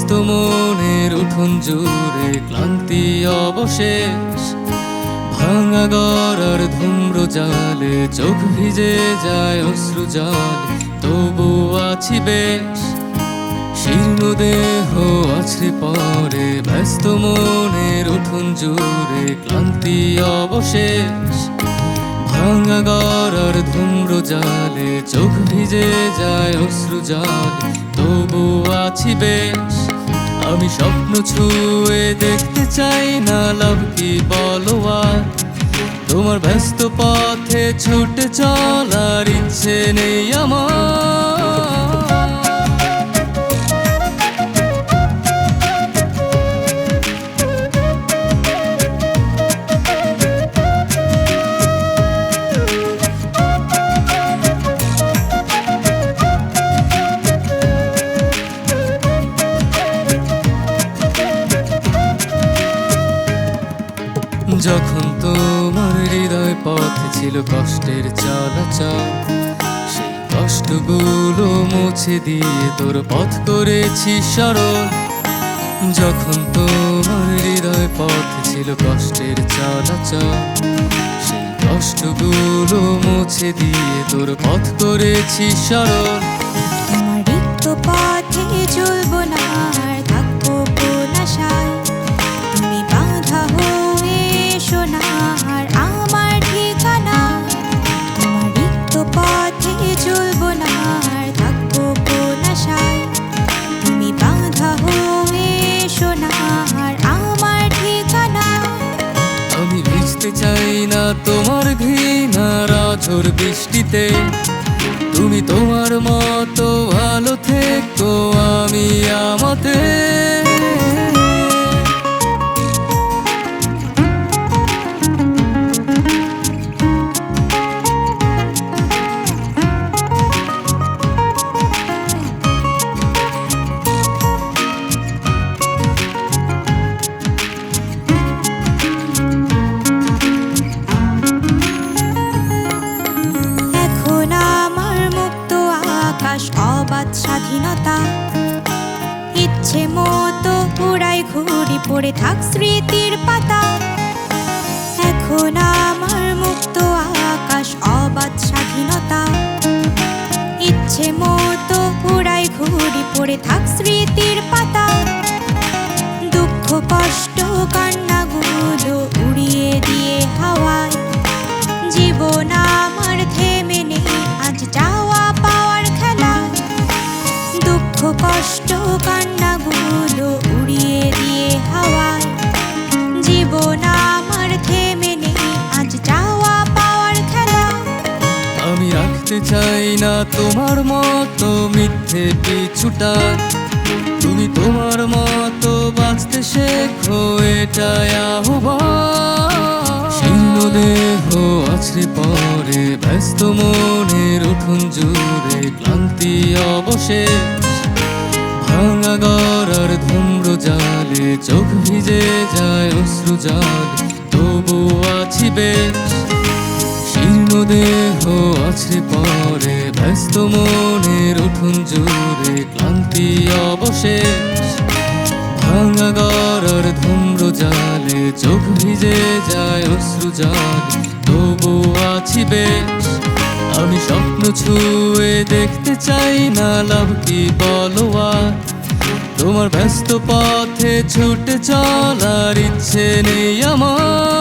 ব্যস্ত মনের উঠোন জুড়ে ক্লান্তি অবশেষ। ভাঙা গড়ার ধূম্র জালে চোখ ভিজে যায় অশ্রু জালে, তবু আছি বেশ। শীর্ণ দেহ আছড়ে পড়ে ব্যস্ত মনের উঠোন জুড়ে ক্লান্তি অবশেষ। ভাঙা গড়ার ধূম্র জালে চোখ ভিজে যায় অশ্রু জালে, তবু আছি বেশ। আমি স্বপ্ন ছুঁয়ে দেখতে চাই না, লাভ কি বলো আর? তোমার ব্যস্ত পথে ছুটে চলার ইচ্ছে নেই আমার। যখন তোমার হৃদয় পথে ছিল কষ্টের চলাচল, সেই কষ্টগুলো মুছে দিয়ে তোর পথ করেছি সরল। যখন তোমার হৃদয় পথে ছিল কষ্টের চলাচল, সেই কষ্টগুলো মুছে দিয়ে তোর পথ করেছি সরল। তোমার রিক্ত পথে চলবো না আর থাকবো কোন আশায়, তুমি বাঁধা হয়ে এসো না আর আমার ঠিকানা। তোমার রিক্ত পথে চলবো না আর থাকবো কোন আশায়, তুমি বাঁধা হয়ে এসো না আর আমার ঠিকানা। আমি ভিজতে চাই না তোমার ঘৃণার আঝোর বৃষ্টিতে, তুমি তোমার মতো ভালো থেকো, আমি আমাতে। অবাধ স্বাধীনতা, ইচ্ছে মতো উড়াই ঘুরি পড়ে থাক স্মৃতির পাতা। এখন আমার মুক্ত আকাশ, অবাধ স্বাধীনতা, ইচ্ছে মতো উড়াই ঘুরি পড়ে থাক স্মৃতির পাতা। দুঃখ কষ্ট কান্নাগুলো উড়িয়ে দিয়ে হাওয়ায়, জীবন আমার থেমে নেই আজ যাওয়া পাওয়ার খেলা। দুঃখ কষ্ট কান্নাগুলো উড়িয়ে দিয়ে হাওয়ায়, জীবন আমার থেমে নেই আজ যাওয়া পাওয়ার খেলা। আমি রাখতে চাই না তোমার মতো মিথ্যে পিছুটা, তুমি তোমার মতো বাঁচতে শেখো, এটাই আহ্বান। শীর্ণ দেহ আছড়ে পড়ে ব্যস্ত মনের উঠোন জুড়ে ক্লান্তি অবশেষ। ভাঙা গড়ার ধূম্র জালে চোখ ভিজে যায় অশ্রু জালে, তবু আছি বেশ। শীর্ণ দেহ আছড়ে পড়ে ব্যস্ত মনের উঠোন জুড়ে ক্লান্তি অবশেষ। ভাঙা গড়ার ধূম্র জালে চোখ ভিজে যায় অশ্রু জালে, তবু আছি বেশ। আমি স্বপ্ন ছুঁয়ে দেখতে চাই না, লাভ কি বলো আর? তোমার ব্যস্ত পথে ছুটে চলার ইচ্ছে নেই আমার।